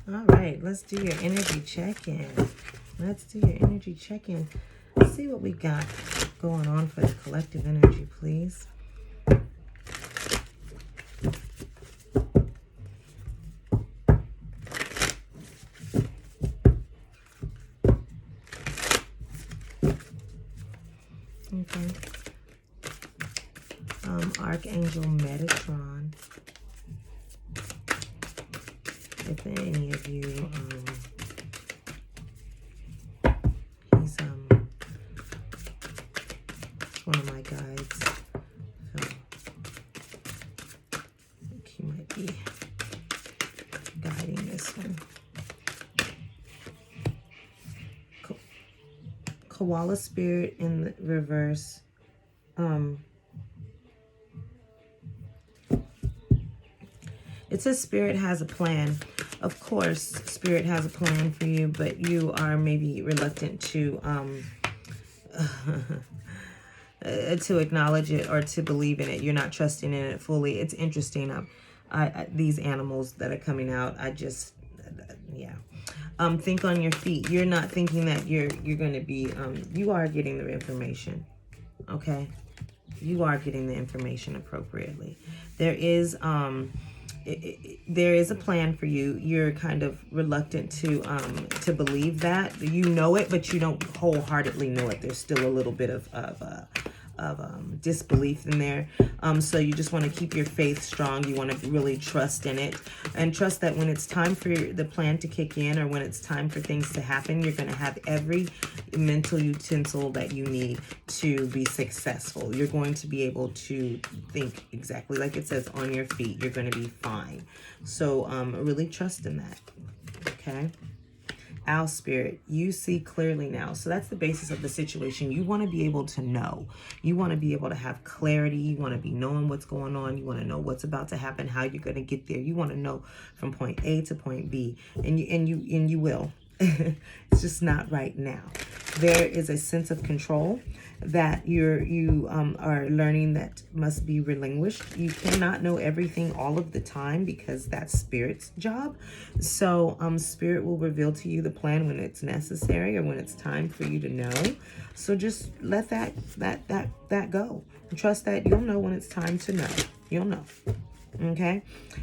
All right, let's do your energy check-in. Let's do your energy check-in. Let's see what we got going on for the collective energy, please. Okay. Archangel Metatron. If any of you, he's one of my guides. So I think he might be guiding this one. Koala spirit in the reverse. It says Spirit has a plan. Of course, Spirit has a plan for you, but you are maybe reluctant to to acknowledge it or to believe in it. You're not trusting in it fully. It's interesting. These animals that are coming out, yeah. Think on your feet. You're not thinking that you're going to be, you are getting the information, okay? You are getting the information appropriately. There is a plan for you. You're kind of reluctant to believe that. You know it, but you don't wholeheartedly know it. There's still a little bit of disbelief in there. So you just want to keep your faith strong. You want to really trust in it and trust that when it's time for the plan to kick in or when it's time for things to happen, you're going to have every mental utensil that you need to be successful. You're going to be able to think exactly like it says on your feet. You're going to be fine. So really trust in that. Okay. Owl spirit, you see clearly now. So that's the basis of the situation. You want to be able to know. You want to be able to have clarity. You want to be knowing what's going on. You want to know what's about to happen, how you're going to get there. You want to know from point A to point B, and you will. It's just not right now. There is a sense of control that you are learning that must be relinquished. You cannot know everything all of the time because that's Spirit's job. So Spirit will reveal to you the plan when it's necessary or when it's time for you to know. So just let that go. Trust that you'll know when it's time to know. You'll know. Okay,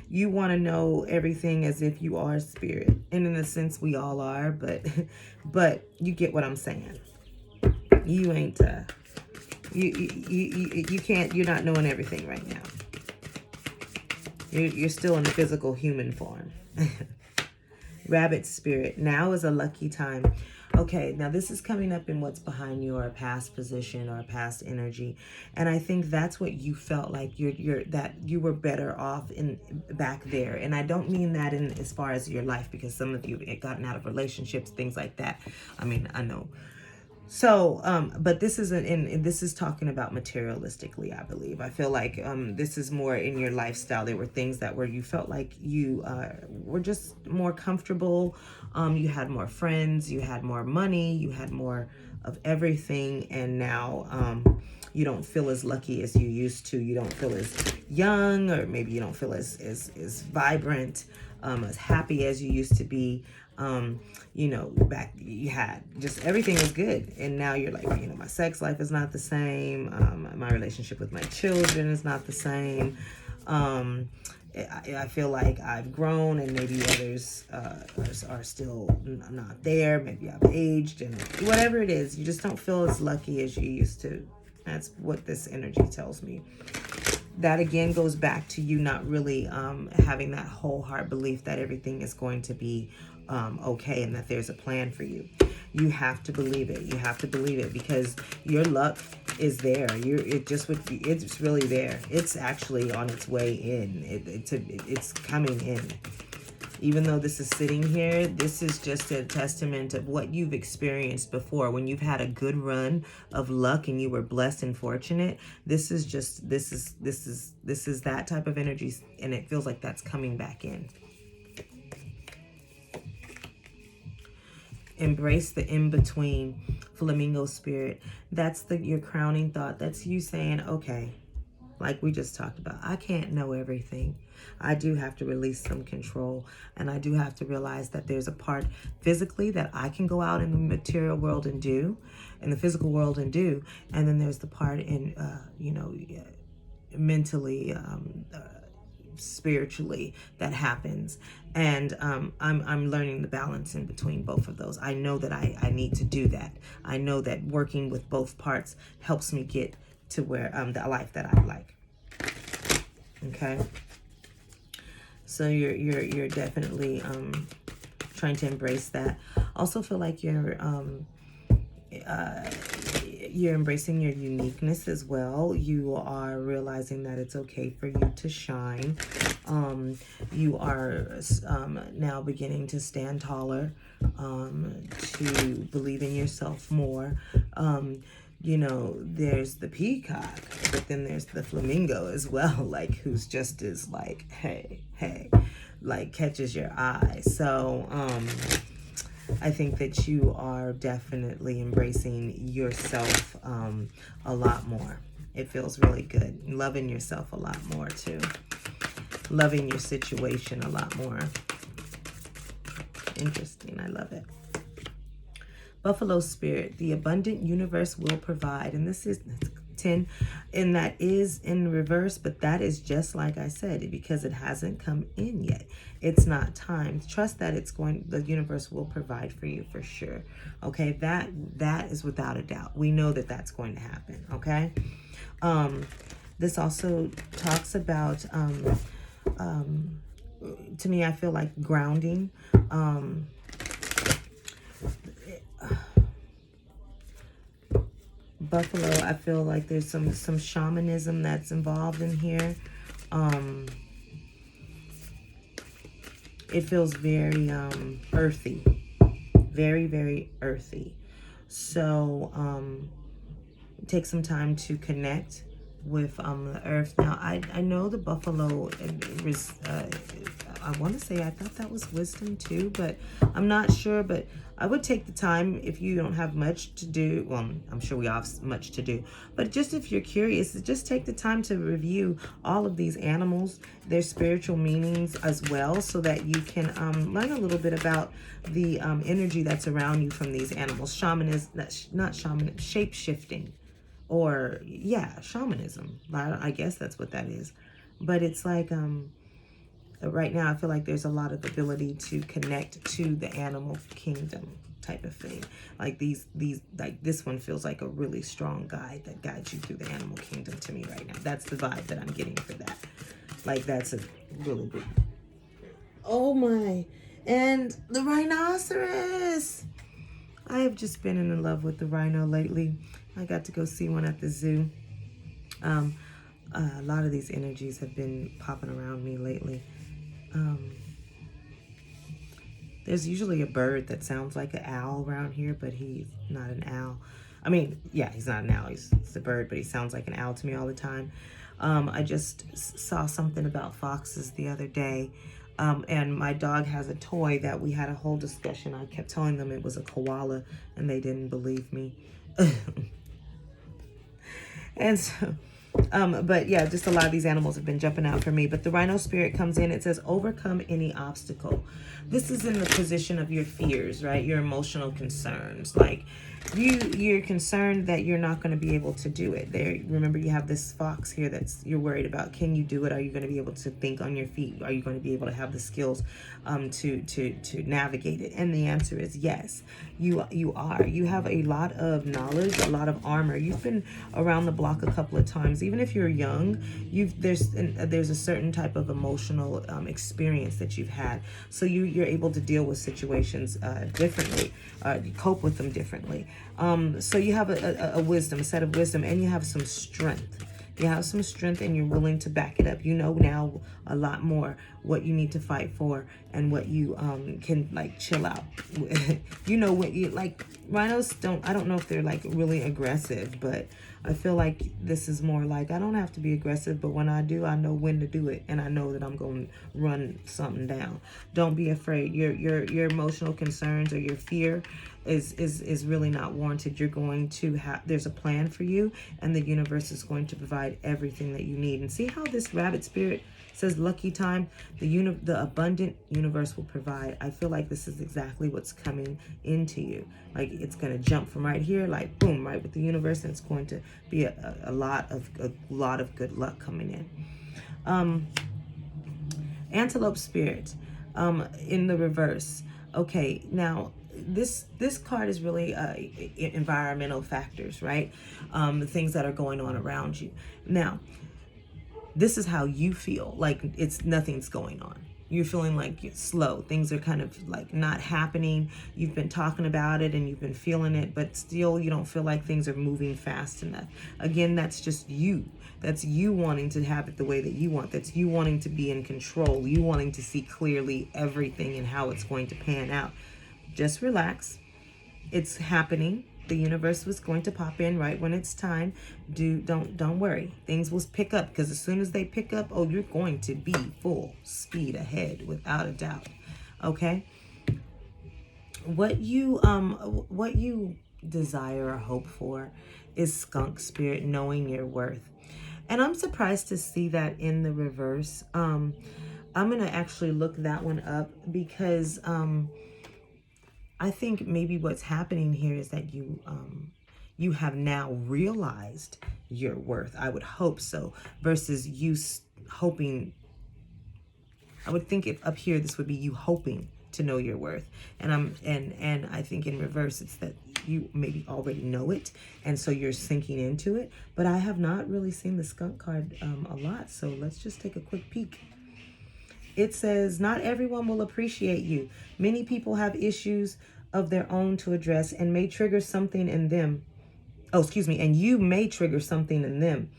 you want to know everything as if you are Spirit, and in a sense we all are, but you get what I'm saying. You ain't you can't, you're not knowing everything right now. You're still in the physical human form. Rabbit spirit, now is a lucky time. Okay, now this is coming up in what's behind your past position or past energy, and I think that's what you felt like that you were better off in back there. And I don't mean that in as far as your life, because some of you had gotten out of relationships, things like that. I mean, I know. So, but this is talking about materialistically, I believe. I feel like this is more in your lifestyle. There were things that you felt like you were just more comfortable. You had more friends, you had more money, you had more of everything, and now you don't feel as lucky as you used to. You don't feel as young, or maybe you don't feel as vibrant, as happy as you used to be. You know, back you had just everything was good, and now you're like, you know, my sex life is not the same. My relationship with my children is not the same. I feel like I've grown, and maybe others are still not there. Maybe I've aged, and whatever it is, you just don't feel as lucky as you used to. That's what this energy tells me. That again goes back to you not really having that whole heart belief that everything is going to be okay, and that there's a plan for you. You have to believe it. You have to believe it, because your luck is there. It's really there. It's actually on its way in. It's coming in. Even though this is sitting here, this is just a testament of what you've experienced before. When you've had a good run of luck and you were blessed and fortunate, this is that type of energy, and it feels like that's coming back in. Embrace the in-between, flamingo spirit. That's your crowning thought. That's you saying, okay, like we just talked about. I can't know everything. I do have to release some control, and I do have to realize that there's a part physically that I can go out in the material world and do, in the physical world and do, and then there's the part in, mentally, spiritually that happens. And I'm learning the balance in between both of those. I know that I need to do that. I know that working with both parts helps me get to where the life that I like. Okay, so you're definitely trying to embrace that. Also feel like you're embracing your uniqueness as well. You are realizing that it's okay for you to shine. You are now beginning to stand taller, to believe in yourself more. There's the peacock, but then there's the flamingo as well, like who's just as like, hey, like catches your eye. So, I think that you are definitely embracing yourself a lot more. It feels really good. Loving yourself a lot more too. Loving your situation a lot more. Interesting. I love it. Buffalo spirit, the abundant universe will provide. And this is 10, and that is in reverse, but that is just like I said, because it hasn't come in yet. It's not time. Trust that the universe will provide for you for sure. Okay, that is without a doubt. We know that that's going to happen. Okay. This also talks about, to me, I feel like grounding. Buffalo, I feel like there's some shamanism that's involved in here. It feels very earthy. Very, very earthy. So take some time to connect with the earth. Now, I know the buffalo, I want to say I thought that was wisdom too, but I'm not sure. But I would take the time if you don't have much to do. Well, I'm sure we all have much to do, but just if you're curious, just take the time to review all of these animals, their spiritual meanings as well, so that you can learn a little bit about the energy that's around you from these animals. Shape shifting. Or, yeah, shamanism. I guess that's what that is. But it's like, right now, I feel like there's a lot of ability to connect to the animal kingdom type of thing. Like like this one feels like a really strong guide that guides you through the animal kingdom to me right now. That's the vibe that I'm getting for that. Like, that's a really big. Oh my. And the rhinoceros. I have just been in love with the rhino lately. I got to go see one at the zoo. A lot of these energies have been popping around me lately. There's usually a bird that sounds like an owl around here, but he's not an owl. I mean, yeah, he's not an owl. He's a bird, but he sounds like an owl to me all the time. I just saw something about foxes the other day. And my dog has a toy that we had a whole discussion. I kept telling them it was a koala, and they didn't believe me. And so, but yeah, just a lot of these animals have been jumping out for me. But the rhino spirit comes in. It says, overcome any obstacle. This is in the position of your fears, right? Your emotional concerns. Like, you're concerned that you're not going to be able to do it. Remember, you have this fox here you're worried about. Can you do it? Are you going to be able to think on your feet? Are you going to be able to have the skills to navigate it? And the answer is yes. You are. You have a lot of knowledge, a lot of armor. You've been around the block a couple of times. Even if you're young, there's a certain type of emotional experience that you've had. So you're able to deal with situations differently, cope with them differently. So you have a set of wisdom, and you have some strength. You have some strength, and you're willing to back it up. You know now a lot more what you need to fight for and what you can like chill out. You know, what you like, rhinos I don't know if they're like really aggressive, but I feel like this is more like, I don't have to be aggressive, but when I do, I know when to do it, and I know that I'm going to run something down. Don't be afraid. Your emotional concerns or your fear is really not warranted. You're going to have, there's a plan for you, and the universe is going to provide everything that you need. And see how this rabbit spirit says lucky time, the abundant universe will provide. I feel like this is exactly what's coming into you. Like it's going to jump from right here, like boom, right with the universe, and it's going to be a lot of good luck coming in. Antelope spirit, in the reverse. Okay, now this card is really environmental factors, right? The things that are going on around you. Now, this is how you feel, like nothing's going on. You're feeling like it's slow. Things are kind of like not happening. You've been talking about it and you've been feeling it, but still you don't feel like things are moving fast enough. Again, that's just you. That's you wanting to have it the way that you want. That's you wanting to be in control. You wanting to see clearly everything and how it's going to pan out. Just relax. It's happening. The universe was going to pop in right when it's time. Don't worry. Things will pick up, because as soon as they pick up, oh, you're going to be full speed ahead without a doubt. Okay? What you desire or hope for is skunk spirit, knowing your worth. And I'm surprised to see that in the reverse. I'm going to actually look that one up, because I think maybe what's happening here is that you have now realized your worth. I would hope so, versus you hoping. I would think if up here this would be you hoping to know your worth, and I think in reverse it's that you maybe already know it, and so you're sinking into it. But I have not really seen the skunk card a lot, so let's just take a quick peek. It says, not everyone will appreciate you. Many people have issues of their own to address and may trigger something in them. Oh, excuse me. And you may trigger something in them.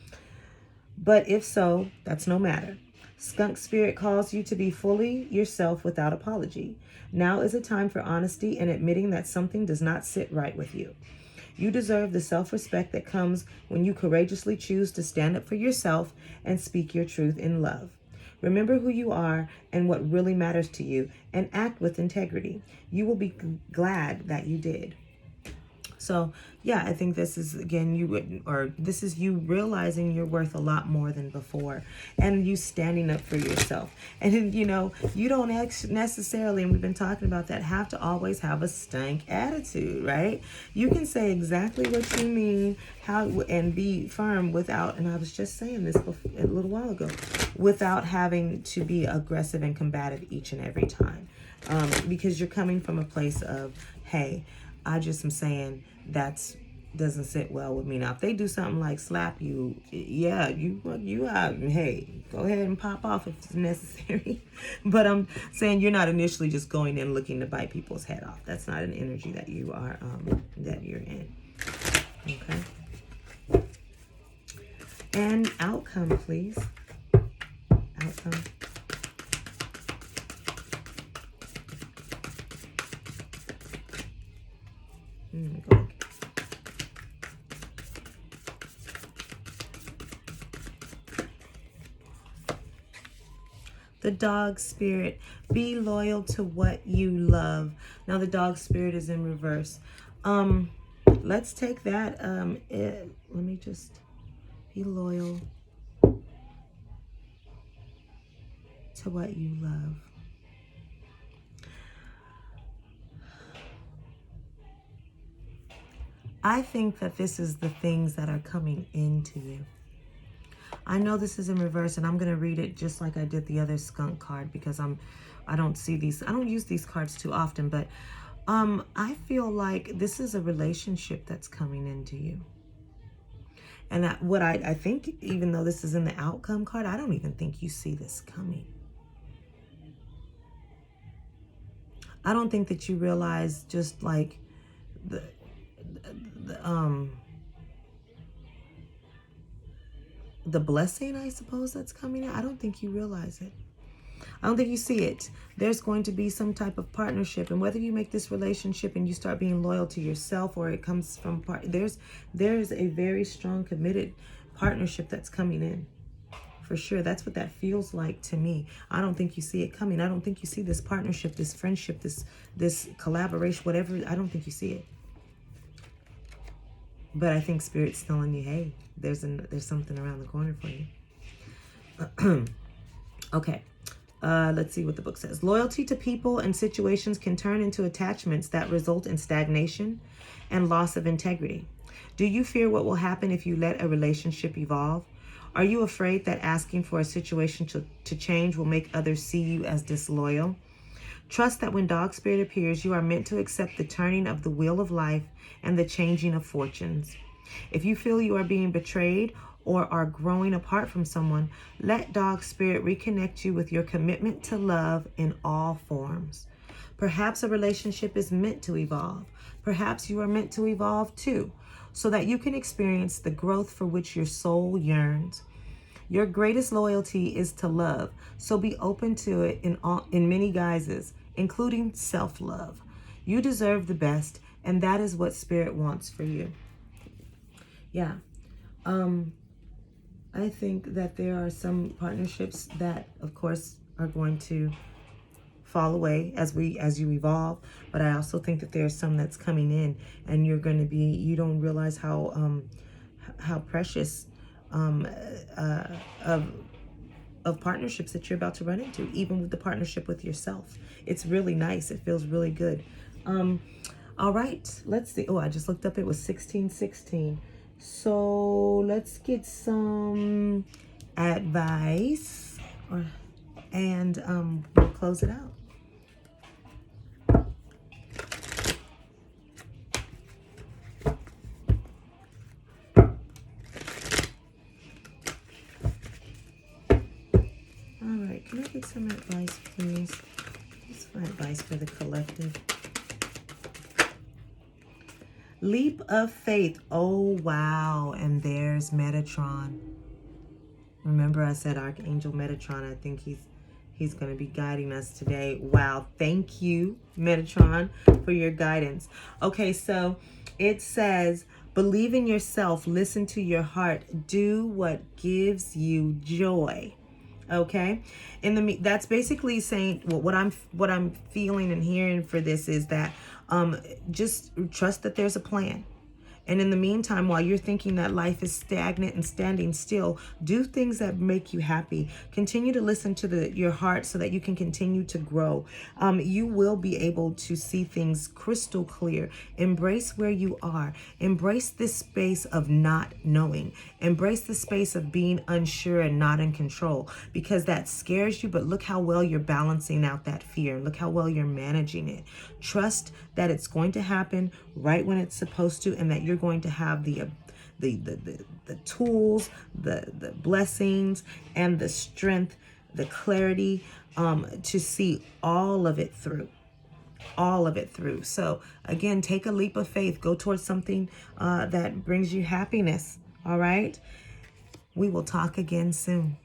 But if so, that's no matter. Skunk spirit calls you to be fully yourself without apology. Now is a time for honesty and admitting that something does not sit right with you. You deserve the self-respect that comes when you courageously choose to stand up for yourself and speak your truth in love. Remember who you are and what really matters to you, and act with integrity. You will be glad that you did. So, yeah, I think this is, again, this is you realizing you're worth a lot more than before, and you standing up for yourself. And, you don't necessarily, and we've been talking about that, have to always have a stank attitude, right? You can say exactly what you mean, and be firm without, and I was just saying this a little while ago, without having to be aggressive and combative each and every time. Because you're coming from a place of, hey, I just am saying that doesn't sit well with me. Now, if they do something like slap you, yeah, you hey, go ahead and pop off if it's necessary. But I'm saying you're not initially just going in looking to bite people's head off. That's not an energy that you are, that you're in. Okay. And outcome, please. Outcome. Go. The dog spirit, be loyal to what you love. Now the dog spirit is in reverse. Let's take that. Let me just be loyal to what you love. I think that this is the things that are coming into you. I know this is in reverse, and I'm going to read it just like I did the other skunk card, because I don't use these cards too often, but I feel like this is a relationship that's coming into you. And I think, even though this is in the outcome card, I don't even think you see this coming. I don't think that you realize just like the blessing, I suppose, that's coming in. I don't think you realize it. I don't think you see it. There's going to be some type of partnership, and whether you make this relationship and you start being loyal to yourself, or it comes from there's a very strong committed partnership that's coming in. For sure. That's what that feels like to me. I don't think you see it coming. I don't think you see this partnership, this friendship, this collaboration, whatever. I don't think you see it. But I think Spirit's telling you, hey, there's something around the corner for you. Okay. Let's see what the book says. Loyalty to people and situations can turn into attachments that result in stagnation and loss of integrity. Do you fear what will happen if you let a relationship evolve? Are you afraid that asking for a situation to change will make others see you as disloyal? Trust that when Dog Spirit appears, you are meant to accept the turning of the wheel of life and the changing of fortunes. If you feel you are being betrayed or are growing apart from someone, let Dog Spirit reconnect you with your commitment to love in all forms. Perhaps a relationship is meant to evolve. Perhaps you are meant to evolve too, so that you can experience the growth for which your soul yearns. Your greatest loyalty is to love, so be open to it in many guises, including self-love. You deserve the best, and that is what Spirit wants for you. Yeah. I think that there are some partnerships that, of course, are going to fall away as you evolve, but I also think that there's some that's coming in, and you don't realize how precious of partnerships that you're about to run into, even with the partnership with yourself. It's really nice. It feels really good. All right, let's see. Oh, I just looked up. It was 1616. So let's get some advice, and we'll close it out. All right, can I get some advice, please? What's my advice for the collective? Leap of faith. Oh, wow. And there's Metatron. Remember I said Archangel Metatron. I think he's going to be guiding us today. Wow. Thank you, Metatron, for your guidance. Okay, so it says, believe in yourself. Listen to your heart. Do what gives you joy. Okay, that's basically saying, well, what I'm feeling and hearing for this is that just trust that there's a plan. And in the meantime, while you're thinking that life is stagnant and standing still, do things that make you happy. Continue to listen to your heart so that you can continue to grow. You will be able to see things crystal clear. Embrace where you are. Embrace this space of not knowing. Embrace the space of being unsure and not in control, because that scares you, but look how well you're balancing out that fear. Look how well you're managing it. Trust that it's going to happen right when it's supposed to, and that you're going to have the tools, the blessings, and the strength, the clarity to see all of it through. All of it through. So again, take a leap of faith. Go towards something that brings you happiness. All right. We will talk again soon.